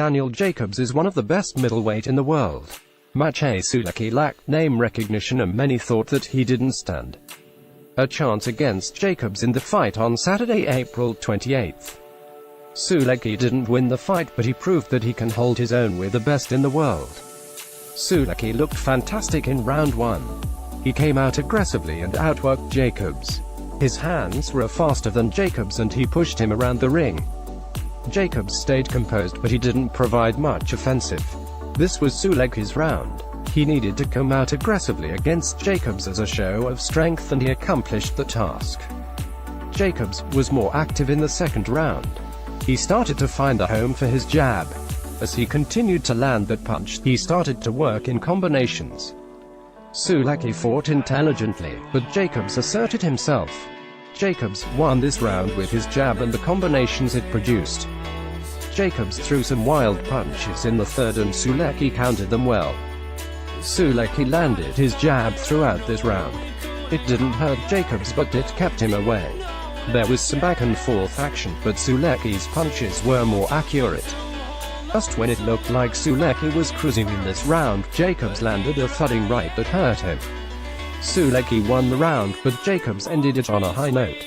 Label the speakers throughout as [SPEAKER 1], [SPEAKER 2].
[SPEAKER 1] Daniel Jacobs is one of the best middleweight in the world. Maciej Sulecki lacked name recognition and many thought that he didn't stand a chance against Jacobs in the fight on Saturday, April 28. Sulecki didn't win the fight, but he proved that he can hold his own with the best in the world. Sulecki looked fantastic in round 1. He came out aggressively and outworked Jacobs. His hands were faster than Jacobs and he pushed him around the ring. Jacobs stayed composed, but he didn't provide much offensive. This was Sulecki's round. He needed to come out aggressively against Jacobs as a show of strength, and he accomplished the task. Jacobs was more active in the second round. He started to find a home for his jab. As he continued to land that punch, he started to work in combinations. Sulecki fought intelligently, but Jacobs asserted himself. Jacobs won this round with his jab and the combinations it produced. Jacobs threw some wild punches in the third and Sulecki countered them well. Sulecki landed his jab throughout this round. It didn't hurt Jacobs, but it kept him away. There was some back and forth action, but Sulecki's punches were more accurate. Just when it looked like Sulecki was cruising in this round, Jacobs landed a thudding right that hurt him. Sulecki won the round, but Jacobs ended it on a high note.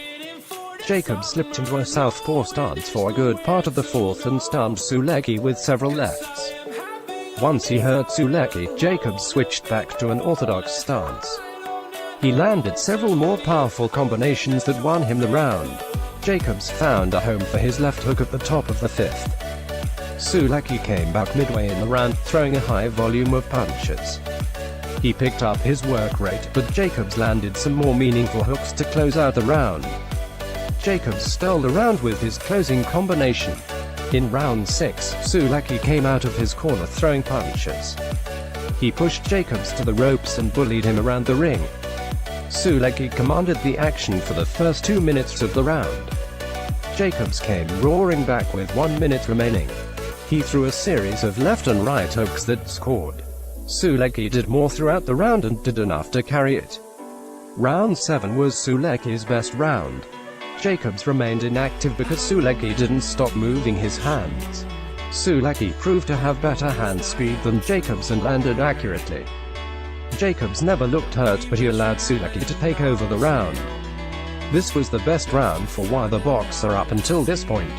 [SPEAKER 1] Jacobs slipped into a southpaw stance for a good part of the fourth and stunned Sulecki with several lefts. Once he hurt Sulecki, Jacobs switched back to an orthodox stance. He landed several more powerful combinations that won him the round. Jacobs found a home for his left hook at the top of the fifth. Sulecki came back midway in the round, throwing a high volume of punches. He picked up his work rate, but Jacobs landed some more meaningful hooks to close out the round. Jacobs stole the round with his closing combination. In round 6, Sulecki came out of his corner throwing punches. He pushed Jacobs to the ropes and bullied him around the ring. Sulecki commanded the action for the first 2 minutes of the round. Jacobs came roaring back with 1 minute remaining. He threw a series of left and right hooks that scored. Sulecki did more throughout the round and did enough to carry it. Round 7 was Sulecki's best round. Jacobs remained inactive because Sulecki didn't stop moving his hands. Sulecki proved to have better hand speed than Jacobs and landed accurately. Jacobs never looked hurt, but he allowed Sulecki to take over the round. This was the best round for either boxer up until this point.